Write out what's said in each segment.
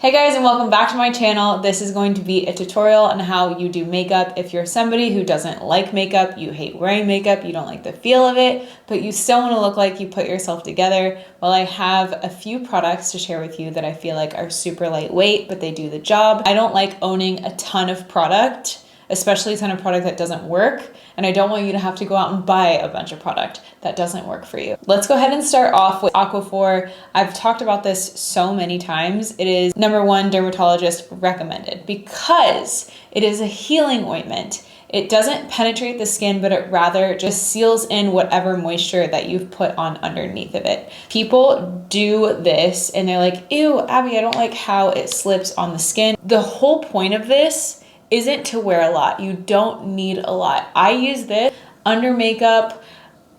Hey guys, and welcome back to my channel. This is going to be a tutorial on how you do makeup. If you're somebody who doesn't like makeup, you hate wearing makeup, you don't like the feel of it, but you still want to look like you put yourself together, well, I have a few products to share with you that I feel like are super lightweight, but they do the job. I don't like owning a ton of product, especially a ton of product that doesn't work. And I don't want you to have to go out and buy a bunch of product that doesn't work for you. Let's go ahead and start off with Aquaphor. I've talked about this so many times. It is #1 dermatologist recommended because it is a healing ointment. It doesn't penetrate the skin, but it rather just seals in whatever moisture that you've put on underneath of it. People do this and they're like, ew, Abby, I don't like how it slips on the skin. The whole point of this isn't to wear a lot. You don't need a lot. I use this under makeup,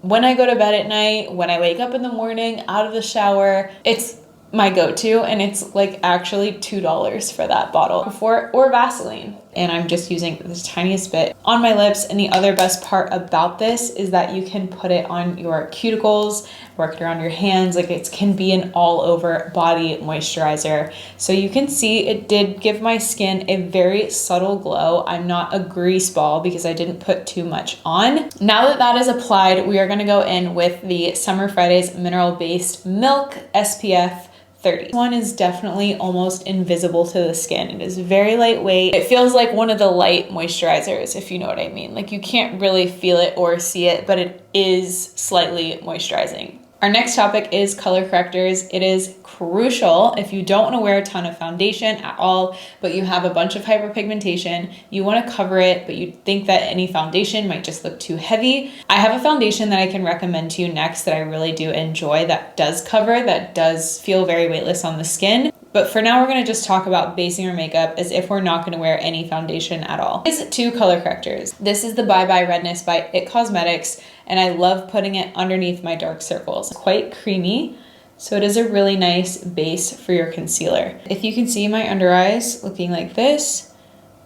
when I go to bed at night, when I wake up in the morning, out of the shower. It's my go-to, and it's like actually $2 for that bottle or Vaseline. And I'm just using this tiniest bit on my lips. And the other best part about this is that you can put it on your cuticles, work it around your hands. Like it can be an all over body moisturizer. So you can see it did give my skin a very subtle glow. I'm not a grease ball because I didn't put too much on. Now that that is applied, we are gonna go in with the Summer Fridays Mineral-Based Milk SPF 30. This one is definitely almost invisible to the skin. It is very lightweight. It feels like one of the light moisturizers, if you know what I mean. Like you can't really feel it or see it, but it is slightly moisturizing. Our next topic is color correctors. It is crucial if you don't want to wear a ton of foundation at all, but you have a bunch of hyperpigmentation, you want to cover it, but you think that any foundation might just look too heavy. I have a foundation that I can recommend to you next that I really do enjoy, that does cover, that does feel very weightless on the skin. But for now, we're gonna just talk about basing our makeup as if we're not gonna wear any foundation at all. These two color correctors. This is the Bye Bye Redness by IT Cosmetics, and I love putting it underneath my dark circles. It's quite creamy, so it is a really nice base for your concealer. If you can see my under eyes looking like this,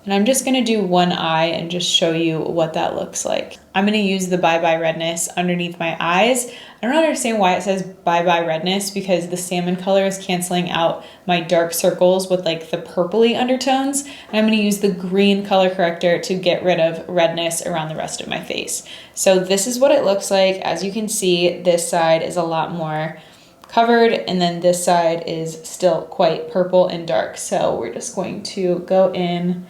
and I'm just gonna do one eye and just show you what that looks like. I'm gonna use the Bye Bye Redness underneath my eyes. I don't understand why it says Bye Bye Redness because the salmon color is canceling out my dark circles with like the purpley undertones. And I'm gonna use the green color corrector to get rid of redness around the rest of my face. So this is what it looks like. As you can see, this side is a lot more covered, and then this side is still quite purple and dark. So we're just going to go in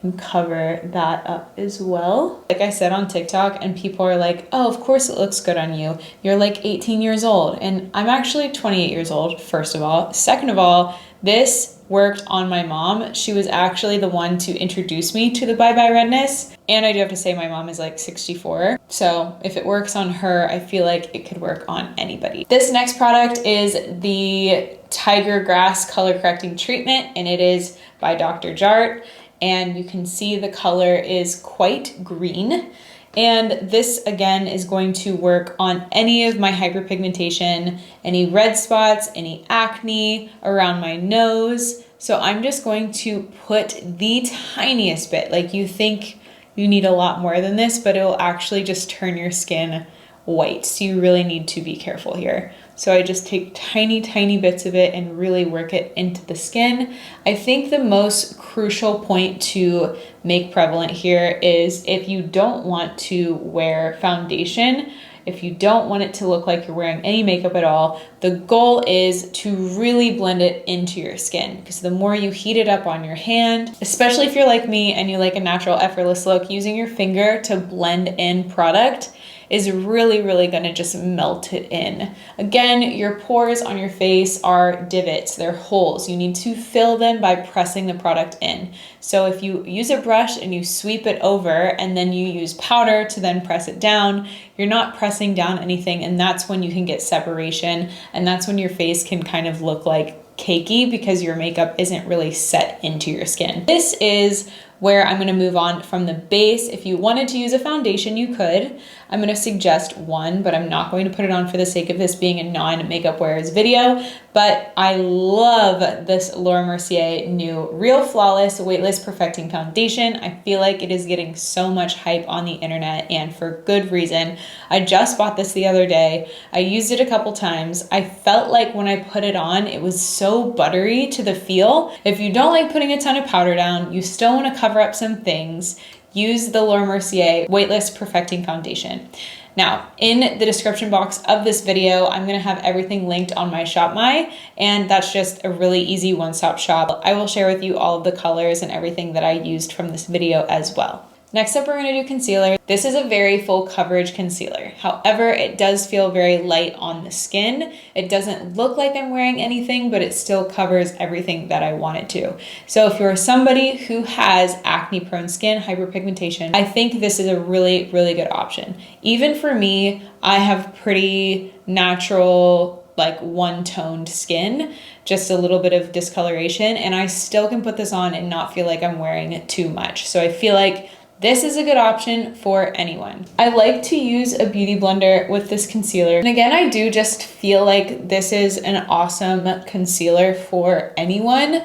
and cover that up as well. Like I said on TikTok, and people are like, oh, of course it looks good on you. You're like 18 years old. And I'm actually 28 years old, first of all. Second of all, this worked on my mom. She was actually the one to introduce me to the Bye Bye Redness. And I do have to say my mom is like 64. So if it works on her, I feel like it could work on anybody. This next product is the Tiger Grass Color Correcting Treatment, and it is by Dr. Jart. And you can see the color is quite green. And this again is going to work on any of my hyperpigmentation, any red spots, any acne around my nose. So I'm just going to put the tiniest bit, like you think you need a lot more than this, but it will actually just turn your skin white. So you really need to be careful here. So I just take tiny, tiny bits of it and really work it into the skin. I think the most crucial point to make prevalent here is if you don't want to wear foundation, if you don't want it to look like you're wearing any makeup at all, the goal is to really blend it into your skin, because the more you heat it up on your hand, especially if you're like me and you like a natural, effortless look, using your finger to blend in product is really, really gonna just melt it in. Again, your pores on your face are divots, they're holes. You need to fill them by pressing the product in. So if you use a brush and you sweep it over and then you use powder to then press it down, you're not pressing down anything, and that's when you can get separation, and that's when your face can kind of look like cakey because your makeup isn't really set into your skin. This is where I'm gonna move on from the base. If you wanted to use a foundation, you could. I'm gonna suggest one, but I'm not going to put it on for the sake of this being a non-makeup wearers video. But I love this Laura Mercier new Real Flawless Weightless Perfecting Foundation. I feel like it is getting so much hype on the internet, and for good reason. I just bought this the other day. I used it a couple times. I felt like when I put it on, it was so buttery to the feel. If you don't like putting a ton of powder down, you still wanna cover up some things, use the Laura Mercier Weightless Perfecting Foundation. Now, in the description box of this video, I'm gonna have everything linked on my Shop My, and that's just a really easy one-stop shop. I will share with you all of the colors and everything that I used from this video as well. Next up, we're gonna do concealer. This is a very full coverage concealer. However, it does feel very light on the skin. It doesn't look like I'm wearing anything, but it still covers everything that I want it to. So if you're somebody who has acne-prone skin, hyperpigmentation, I think this is a really, really good option. Even for me, I have pretty natural, like one-toned skin, just a little bit of discoloration, and I still can put this on and not feel like I'm wearing too much. So I feel like this is a good option for anyone. I like to use a beauty blender with this concealer. And again, I do just feel like this is an awesome concealer for anyone.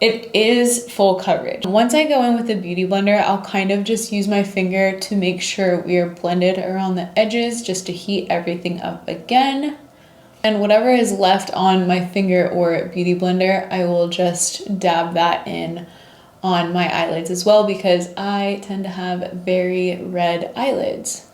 It is full coverage. Once I go in with the beauty blender, I'll kind of just use my finger to make sure we are blended around the edges just to heat everything up again. And whatever is left on my finger or beauty blender, I will just dab that in on my eyelids as well, because I tend to have very red eyelids.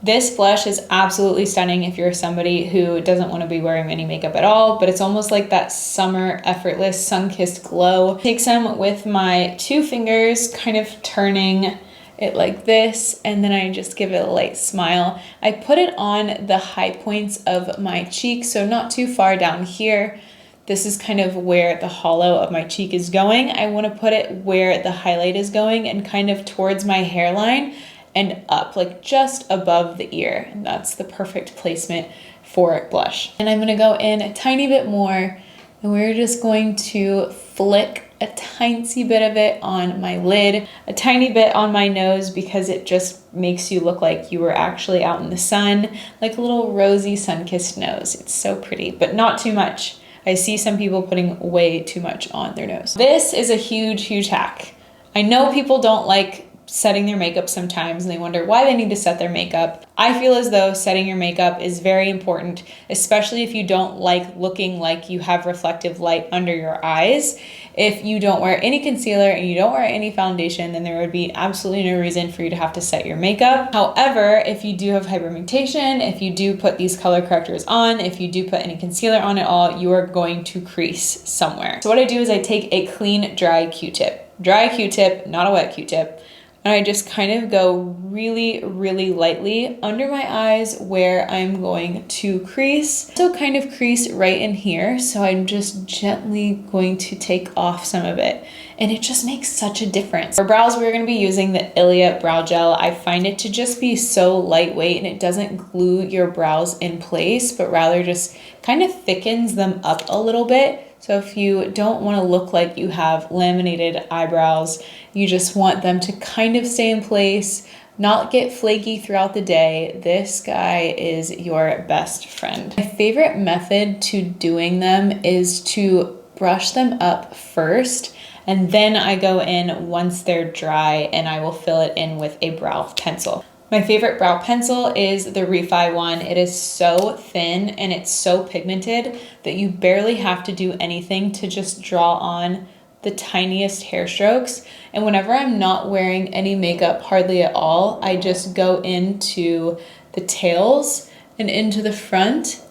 This blush is absolutely stunning if you're somebody who doesn't want to be wearing any makeup at all, but it's almost like that summer effortless sun-kissed glow. Take some with my two fingers, kind of turning it like this, and then I just give it a light smile. I put it on the high points of my cheek, so not too far down here. This is kind of where the hollow of my cheek is going. I want to put it where the highlight is going and kind of towards my hairline and up, like just above the ear. And that's the perfect placement for blush. And I'm going to go in a tiny bit more, and we're just going to flick a tiny bit of it on my lid, a tiny bit on my nose, because it just makes you look like you were actually out in the sun, like a little rosy sun-kissed nose. It's so pretty, but not too much. I see some people putting way too much on their nose. This is a huge, huge hack. I know people don't like setting their makeup sometimes, and they wonder why they need to set their makeup. I feel as though setting your makeup is very important, especially if you don't like looking like you have reflective light under your eyes. If you don't wear any concealer and you don't wear any foundation, then there would be absolutely no reason for you to have to set your makeup. However, if you do have hyperpigmentation, if you do put these color correctors on, if you do put any concealer on at all, you are going to crease somewhere. So what I do is I take a clean, dry Q-tip. Dry Q-tip, not a wet Q-tip. And I just kind of go really, really lightly under my eyes where I'm going to crease. So kind of crease right in here. So I'm just gently going to take off some of it. And it just makes such a difference. For brows, we're gonna be using the Ilia Brow Gel. I find it to just be so lightweight, and it doesn't glue your brows in place, but rather just kind of thickens them up a little bit. So if you don't want to look like you have laminated eyebrows, you just want them to kind of stay in place, not get flaky throughout the day, this guy is your best friend. My favorite method to doing them is to brush them up first, and then I go in once they're dry and I will fill it in with a brow pencil. My favorite brow pencil is the Refi one. It is so thin and it's so pigmented that you barely have to do anything to just draw on the tiniest hair strokes. And whenever I'm not wearing any makeup hardly at all, I just go into the tails and into the front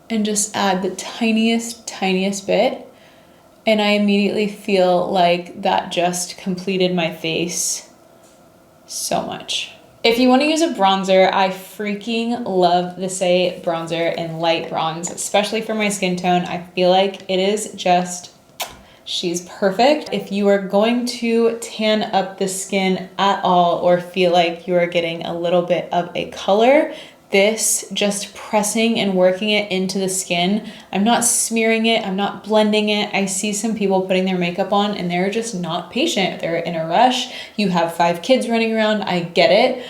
and just add the tiniest bit. And I immediately feel like that just completed my face so much. If you want to use a bronzer, I freaking love the Say bronzer in light bronze, especially for my skin tone. I feel like it is just, she's perfect. If you are going to tan up the skin at all or feel like you are getting a little bit of a color, this, just pressing and working it into the skin. I'm not smearing it, I'm not blending it. I see some people putting their makeup on and they're just not patient. They're in a rush. You have 5 kids running around, I get it.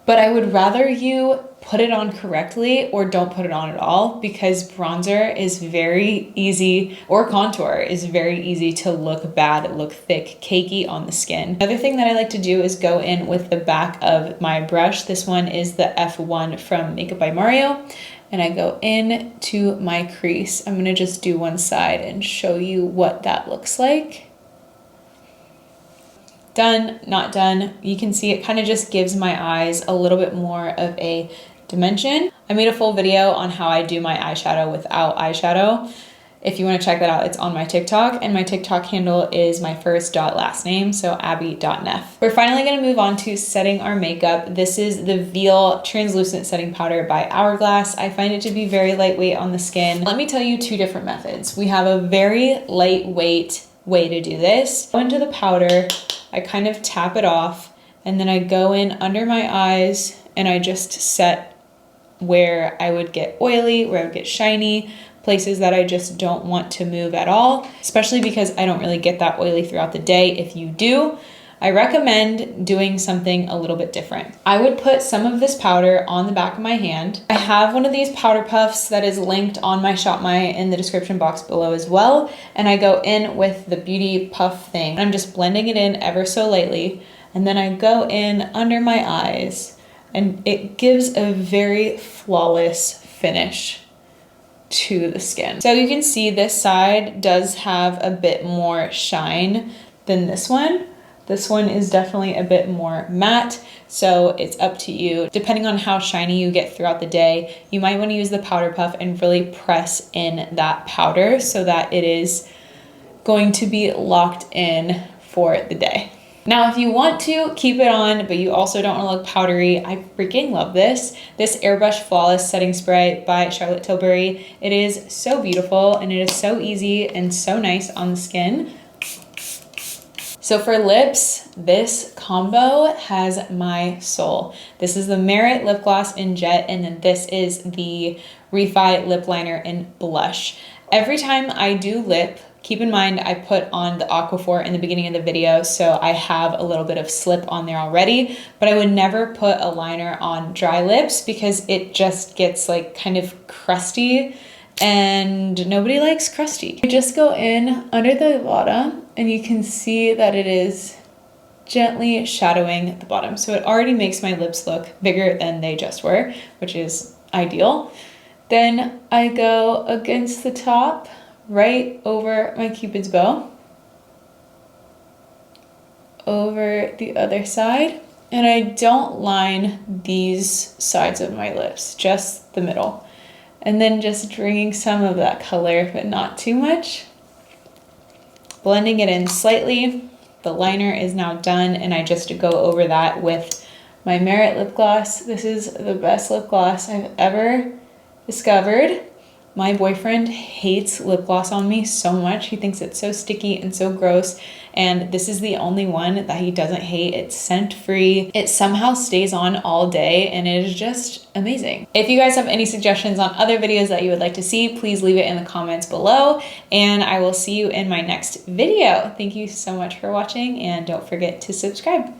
But I would rather you put it on correctly or don't put it on at all, because bronzer is very easy, or contour is very easy to look bad, look thick, cakey on the skin. Another thing that I like to do is go in with the back of my brush. This one is the F1 from Makeup by Mario. And I go in to my crease. I'm gonna just do one side and show you what that looks like. Done, not done. You can see it kind of just gives my eyes a little bit more of a dimension. I made a full video on how I do my eyeshadow without eyeshadow. If you want to check that out, it's on my TikTok, and my TikTok handle is my first dot last name, so abby.neff. We're finally going to move on to setting our makeup. This is the Veil Translucent Setting Powder by Hourglass. I find it to be very lightweight on the skin. Let me tell you 2 different methods. We have a very lightweight way to do this. Go into the powder, I kind of tap it off, and then I go in under my eyes and I just set where I would get oily, where I would get shiny, places that I just don't want to move at all, especially because I don't really get that oily throughout the day. If you do, I recommend doing something a little bit different. I would put some of this powder on the back of my hand. I have one of these powder puffs that is linked on my Shop My in the description box below as well. And I go in with the beauty puff thing. I'm just blending it in ever so lightly. And then I go in under my eyes, and it gives a very flawless finish to the skin. So you can see this side does have a bit more shine than this one. This one is definitely a bit more matte, so it's up to you. Depending on how shiny you get throughout the day, you might want to use the powder puff and really press in that powder so that it is going to be locked in for the day. Now, if you want to keep it on, but you also don't want to look powdery, I freaking love this. This Airbrush Flawless Setting Spray by Charlotte Tilbury. It is so beautiful, and it is so easy and so nice on the skin. So for lips, this combo has my soul. This is the Merit Lip Gloss in Jet, and then this is the Refi Lip Liner in Blush. Every time I do lip, keep in mind I put on the Aquaphor in the beginning of the video, so I have a little bit of slip on there already, but I would never put a liner on dry lips because it just gets like kind of crusty, and nobody likes crusty. I just go in under the bottom, and you can see that it is gently shadowing the bottom. So it already makes my lips look bigger than they just were, which is ideal. Then I go against the top, right over my Cupid's bow, over the other side. And I don't line these sides of my lips, just the middle. And then just bringing some of that color, but not too much. Blending it in slightly. The liner is now done, and I just go over that with my Merit lip gloss. This is the best lip gloss I've ever discovered. My boyfriend hates lip gloss on me so much. He thinks it's so sticky and so gross. And this is the only one that he doesn't hate. It's scent free. It somehow stays on all day, and it is just amazing. If you guys have any suggestions on other videos that you would like to see, please leave it in the comments below, and I will see you in my next video. Thank you so much for watching, and don't forget to subscribe.